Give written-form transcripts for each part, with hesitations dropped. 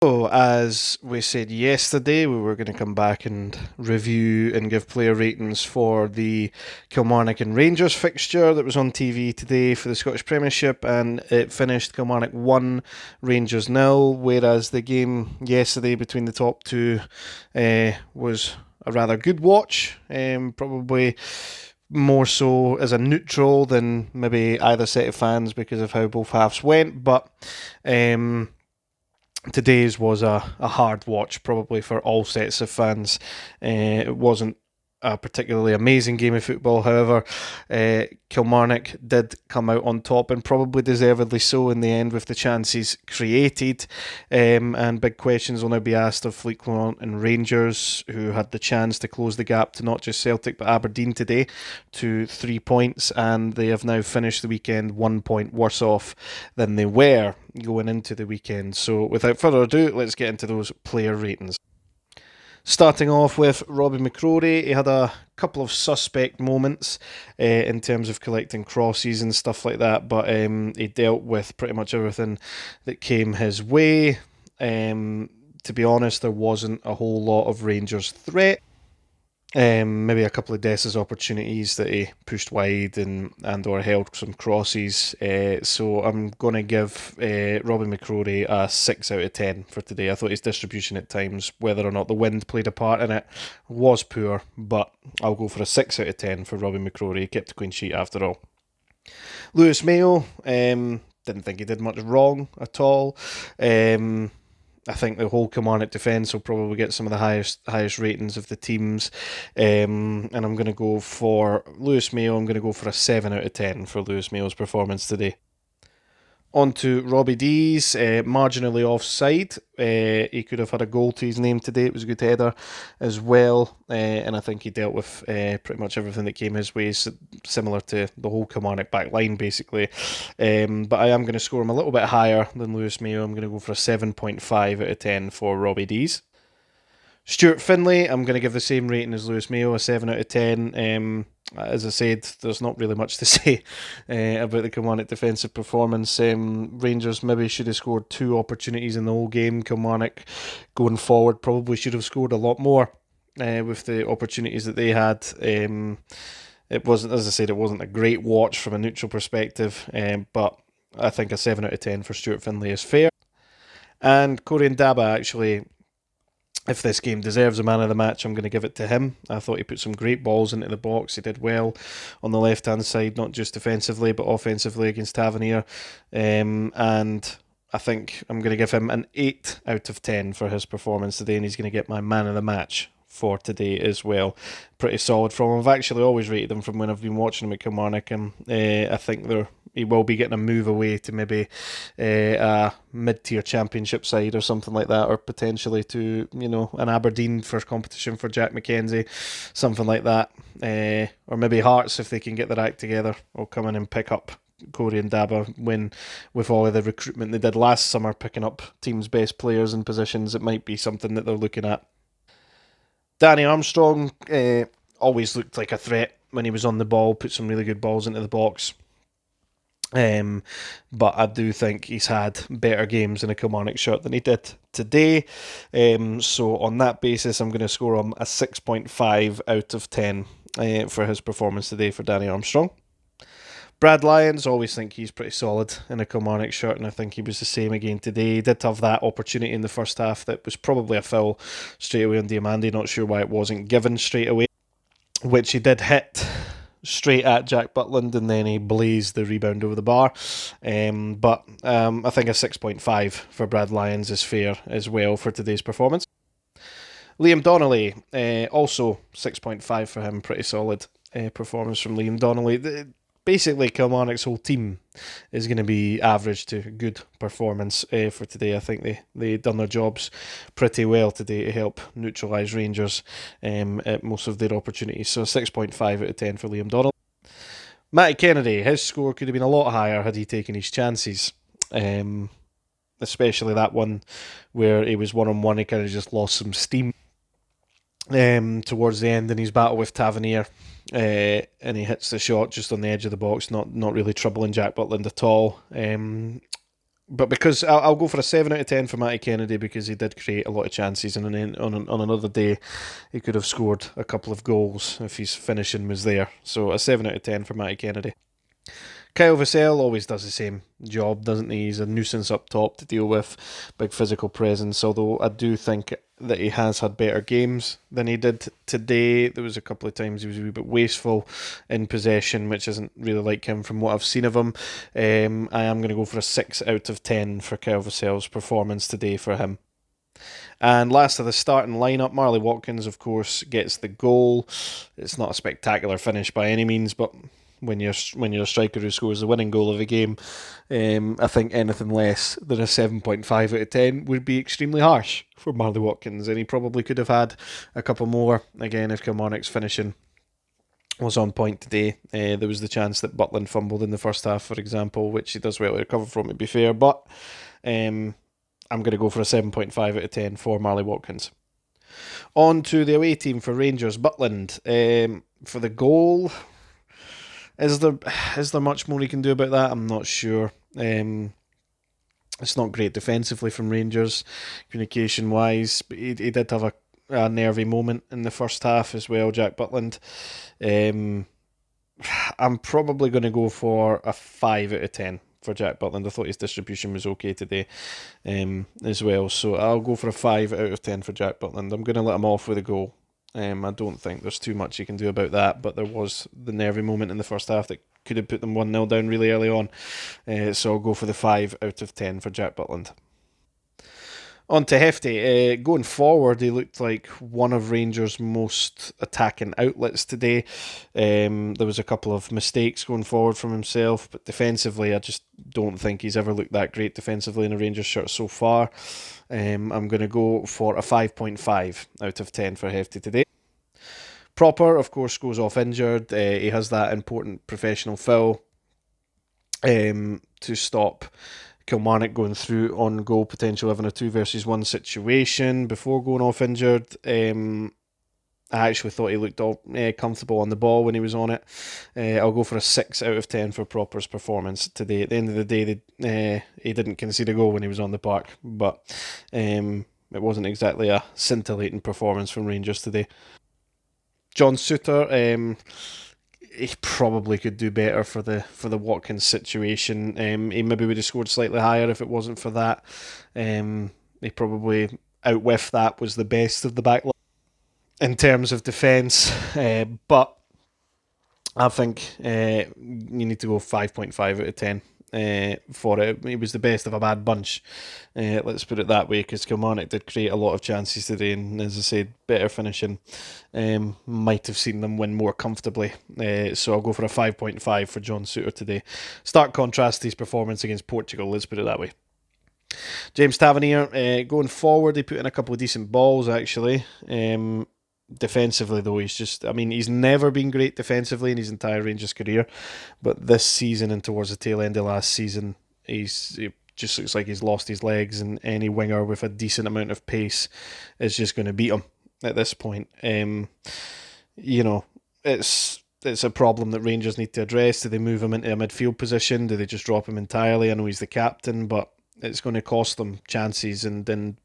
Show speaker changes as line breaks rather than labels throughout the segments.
So, as we said yesterday, we were going to come back and review and give player ratings for the Kilmarnock and Rangers fixture that was on TV today for the Scottish Premiership, and it finished Kilmarnock 1, Rangers 0, whereas the game yesterday between the top two was a rather good watch, probably more so as a neutral than maybe either set of fans because of how both halves went, but today's was a hard watch, probably for all sets of fans. It wasn't a particularly amazing game of football. However, Kilmarnock did come out on top, and probably deservedly so in the end, with the chances created. And big questions will now be asked of Fleet Claremont and Rangers, who had the chance to close the gap to not just Celtic but Aberdeen today to 3 points, and they have now finished the weekend 1 point worse off than they were going into the weekend. So without further ado, let's get into those player ratings. Starting off with Robbie McCrory, he had a couple of suspect moments in terms of collecting crosses and stuff like that, but he dealt with pretty much everything that came his way. To be honest, there wasn't a whole lot of Rangers threat. Maybe a couple of Dessa's opportunities that he pushed wide and or held some crosses. So I'm going to give Robbie McCrory a 6 out of 10 for today. I thought his distribution at times, whether or not the wind played a part in it, was poor, but I'll go for a 6 out of 10 for Robbie McCrory. He kept a clean sheet after all. Lewis Mayo, didn't think he did much wrong at all. I think the whole Kilmarnock defence will probably get some of the highest ratings of the teams. And I'm going to go for Lewis Mayo. I'm going to go for a 7 out of 10 for Lewis Mayo's performance today. On to Robbie D's, marginally offside. He could have had a goal to his name today. It was a good header as well. And I think he dealt with pretty much everything that came his way, similar to the whole Kilmarnock back line, basically. But I am going to score him a little bit higher than Lewis Mayo. I'm going to go for a 7.5 out of 10 for Robbie D's. Stuart Finlay, I'm going to give the same rating as Lewis Mayo, a 7 out of 10. As I said, there's not really much to say about the Kilmarnock defensive performance. Rangers maybe should have scored 2 opportunities in the whole game. Kilmarnock, going forward, probably should have scored a lot more with the opportunities that they had. It wasn't, as I said, it wasn't a great watch from a neutral perspective, but I think a 7 out of 10 for Stuart Finlay is fair. And Corey Ndaba, actually, if this game deserves a man of the match, I'm going to give it to him. I thought he put some great balls into the box. He did well on the left-hand side, not just defensively, but offensively against Tavernier. And I think I'm going to give him an 8 out of 10 for his performance today, and he's going to get my man of the match for today as well. Pretty solid from him. I've actually always rated him from when I've been watching him at Kilmarnock, and I think he will be getting a move away to maybe a mid-tier championship side or something like that, or potentially to, an Aberdeen for competition for Jack McKenzie, something like that. Or maybe Hearts, if they can get their act together, will come in and pick up Corey Ndaba when, with all of the recruitment they did last summer, picking up teams' best players in positions. It might be something that they're looking at. Danny Armstrong always looked like a threat when he was on the ball, put some really good balls into the box. But I do think he's had better games in a Kilmarnock shirt than he did today. So on that basis, I'm going to score him a 6.5 out of 10 for his performance today for Danny Armstrong. Brad Lyons, always think he's pretty solid in a Kilmarnock shirt, and I think he was the same again today. He did have that opportunity in the first half that was probably a foul straight away on Diamandi. Not sure why it wasn't given straight away, which he did hit straight at Jack Butland, and then he blazed the rebound over the bar. But I think a 6.5 for Brad Lyons is fair as well for today's performance. Liam Donnelly, also 6.5 for him. Pretty solid performance from Liam Donnelly. Basically, Kilmarnock's whole team is going to be average to good performance for today. I think they done their jobs pretty well today to help neutralise Rangers at most of their opportunities. So 6.5 out of 10 for Liam Donnelly. Matty Kennedy, his score could have been a lot higher had he taken his chances. Especially that one where he was one-on-one, he kind of just lost some steam towards the end in his battle with Tavernier. And he hits the shot just on the edge of the box, not really troubling Jack Butland at all. But because I'll go for a 7 out of 10 for Matty Kennedy, because he did create a lot of chances, and on another day he could have scored a couple of goals if his finishing was there. So a 7 out of 10 for Matty Kennedy. Kyle Vassell always does the same job, doesn't he? He's a nuisance up top to deal with, big physical presence, although I do think that he has had better games than he did today. There was a couple of times he was a wee bit wasteful in possession, which isn't really like him from what I've seen of him. I am going to go for a 6 out of 10 for Kyle Vassell's performance today for him. And last of the starting lineup, Marley Watkins, of course, gets the goal. It's not a spectacular finish by any means, but when you're a striker who scores the winning goal of a game, I think anything less than a 7.5 out of 10 would be extremely harsh for Marley Watkins, and he probably could have had a couple more again if Kilmarnock's finishing was on point today. There was the chance that Butland fumbled in the first half, for example, which he does well to recover from, to be fair, but I'm going to go for a 7.5 out of 10 for Marley Watkins. On to the away team for Rangers, Butland. For the goal, is there much more he can do about that? I'm not sure. It's not great defensively from Rangers, communication wise, but he did have a nervy moment in the first half as well, Jack Butland. I'm probably going to go for a 5 out of 10 for Jack Butland. I thought his distribution was okay today as well. So I'll go for a 5 out of 10 for Jack Butland. I'm going to let him off with a goal. I don't think there's too much you can do about that, but there was the nervy moment in the first half that could have put them 1-0 down really early on. So I'll go for the 5 out of 10 for Jack Butland. On to Hefty. Going forward, he looked like one of Rangers' most attacking outlets today. There was a couple of mistakes going forward from himself, but defensively, I just don't think he's ever looked that great defensively in a Rangers shirt so far. I'm going to go for a 5.5 out of 10 for Hefty today. Proper, of course, goes off injured. He has that important professional foul to stop Kilmarnock going through on goal potential, having a 2 versus 1 situation before going off injured. I actually thought he looked all comfortable on the ball when he was on it. I'll go for a 6 out of 10 for Proper's performance today. At the end of the day, he didn't concede a goal when he was on the park, but it wasn't exactly a scintillating performance from Rangers today. John Souttar, he probably could do better for the Watkins situation. He maybe would have scored slightly higher if it wasn't for that. He probably out with that was the best of the back line in terms of defence, but I think you need to go 5.5 out of 10 for it. It was the best of a bad bunch, let's put it that way, because Kilmarnock did create a lot of chances today, and as I said, better finishing might have seen them win more comfortably. So I'll go for a 5.5 for John Souttar today. Stark contrast to his performance against Portugal, let's put it that way. James Tavernier, going forward, he put in a couple of decent balls actually. Defensively, though, he's never been great defensively in his entire Rangers career, but this season and towards the tail end of last season, it just looks like he's lost his legs, and any winger with a decent amount of pace is just going to beat him at this point. It's a problem that Rangers need to address. Do they move him into a midfield position? Do they just drop him entirely? I know he's the captain, but it's going to cost them chances, and then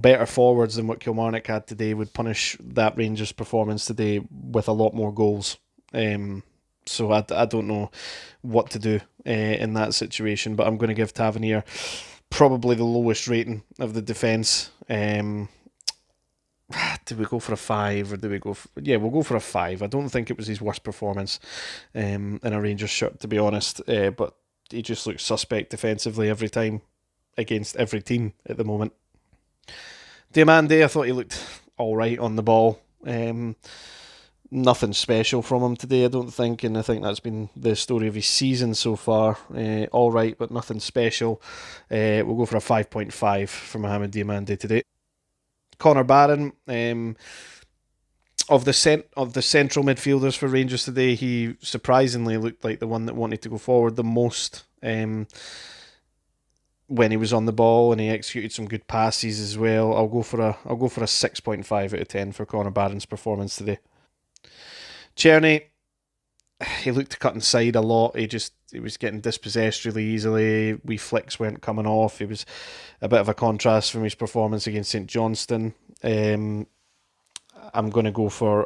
better forwards than what Kilmarnock had today would punish that Rangers performance today with a lot more goals. So I don't know what to do in that situation, but I'm going to give Tavernier probably the lowest rating of the defence. Do we go for a 5 or do we go we'll go for a 5. I don't think it was his worst performance in a Rangers shirt, to be honest, but he just looks suspect defensively every time against every team at the moment. Diamande, I thought he looked alright on the ball. Nothing special from him today, I don't think, and I think that's been the story of his season so far. Alright, but nothing special. We'll go for a 5.5 for Mohamed Diamande today. Connor Barron, of the central midfielders for Rangers today, he surprisingly looked like the one that wanted to go forward the most. When he was on the ball, and he executed some good passes as well. I'll go for a 6.5 out of 10 for Connor Barron's performance today. Czerny, he looked to cut inside a lot. He was getting dispossessed really easily. Wee flicks weren't coming off. He was a bit of a contrast from his performance against St Johnstone. I'm going to go for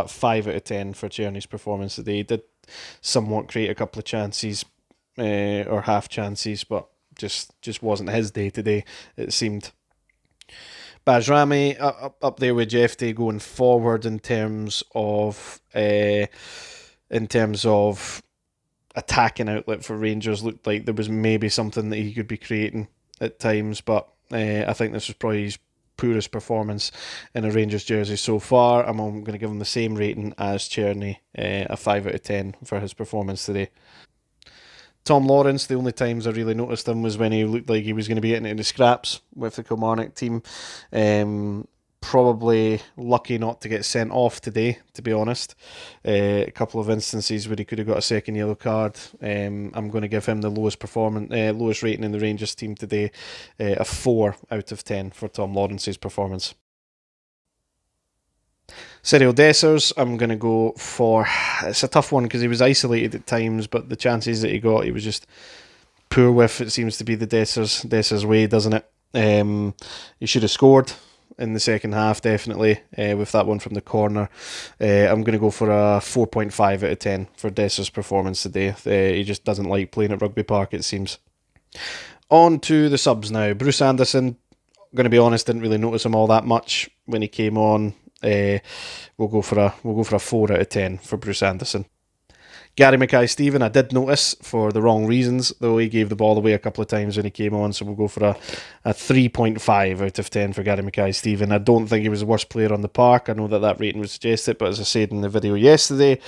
5 out of 10 for Tierney's performance today. He did somewhat create a couple of chances, or half chances, but just wasn't his day today, it seemed. Bajrami up there with Jeffrey going forward in terms of attacking outlet for Rangers. Looked like there was maybe something that he could be creating at times, but I think this was probably his poorest performance in a Rangers jersey so far. I'm going to give him the same rating as Tierney, a 5 out of 10 for his performance today. Tom Lawrence, the only times I really noticed him was when he looked like he was going to be getting into scraps with the Kilmarnock team. Probably lucky not to get sent off today, to be honest. A couple of instances where he could have got a second yellow card. I'm going to give him the lowest rating in the Rangers team today, a 4 out of 10 for Tom Lawrence's performance. Cyril Dessers, I'm going to go for. It's a tough one because he was isolated at times, but the chances that he got, he was just poor with. It seems to be the Dessers way, doesn't it? He should have scored in the second half, definitely, with that one from the corner. I'm going to go for a 4.5 out of 10 for Dessers' performance today. He just doesn't like playing at Rugby Park, it seems. On to the subs now. Bruce Anderson, going to be honest, didn't really notice him all that much when he came on. We'll go for a 4 out of 10 for Bruce Anderson. Gary Mackay-Steven, I did notice for the wrong reasons, though he gave the ball away a couple of times when he came on, so we'll go for a 3.5 out of 10 for Gary Mackay-Steven. I don't think he was the worst player on the park. I know that rating would suggest it, but as I said in the video yesterday,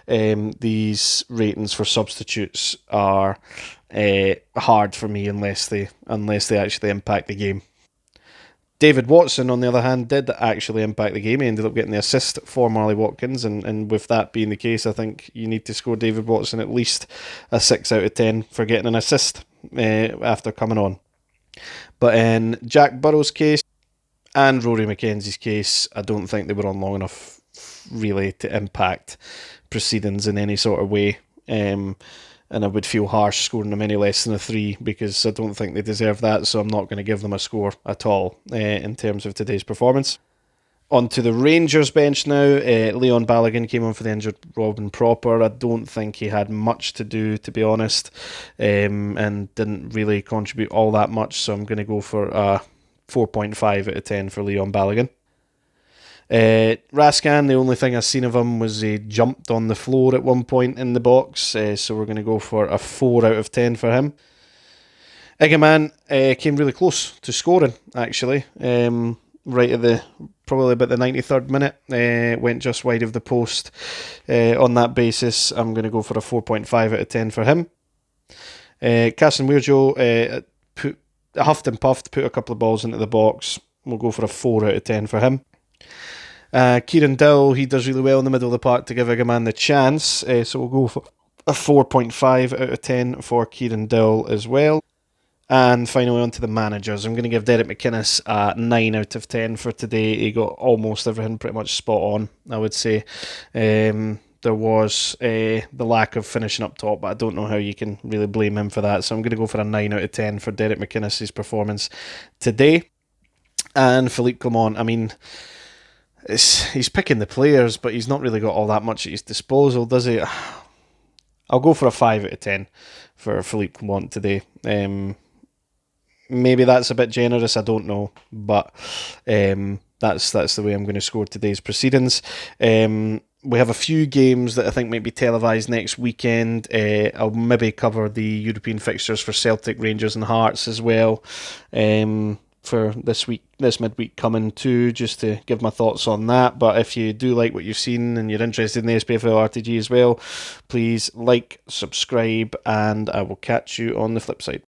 these ratings for substitutes are hard for me unless they actually impact the game. David Watson, on the other hand, did actually impact the game. He ended up getting the assist for Marley Watkins, and with that being the case, I think you need to score David Watson at least a 6 out of 10 for getting an assist after coming on. But in Jack Burrow's case and Rory McKenzie's case, I don't think they were on long enough really to impact proceedings in any sort of way. And I would feel harsh scoring them any less than a 3 because I don't think they deserve that, so I'm not going to give them a score at all in terms of today's performance. On to the Rangers bench now. Leon Balogun came on for the injured Robin Propper. I don't think he had much to do, to be honest, and didn't really contribute all that much, so I'm going to go for a 4.5 out of 10 for Leon Balogun. Raskan, the only thing I've seen of him was he jumped on the floor at one point in the box, so we're going to go for a 4 out of 10 for him. Igaman came really close to scoring, actually, right at probably about the 93rd minute, went just wide of the post. On that basis, I'm going to go for a 4.5 out of 10 for him. Casson Weirjo huffed and puffed, put a couple of balls into the box. We'll go for a 4 out of 10 for him. Kieran Dowell, he does really well in the middle of the park to give Igaman the chance, so we'll go for a 4.5 out of 10 for Kieran Dowell as well. And finally on to the managers. I'm going to give Derek McInnes a 9 out of 10 for today. He got almost everything pretty much spot on, I would say. There was the lack of finishing up top, but I don't know how you can really blame him for that, so I'm going to go for a 9 out of 10 for Derek McInnes' performance today. And Philippe Clement, I mean, he's picking the players, but he's not really got all that much at his disposal, does he? I'll go for a 5 out of 10 for Philippe Clement today. Maybe that's a bit generous, I don't know, but that's the way I'm going to score today's proceedings. We have a few games that I think might be televised next weekend. I'll maybe cover the European fixtures for Celtic, Rangers and Hearts as well. For this midweek coming too, just to give my thoughts on that. But if you do like what you've seen and you're interested in the SPFL RTG as well, please like, subscribe, and I will catch you on the flip side.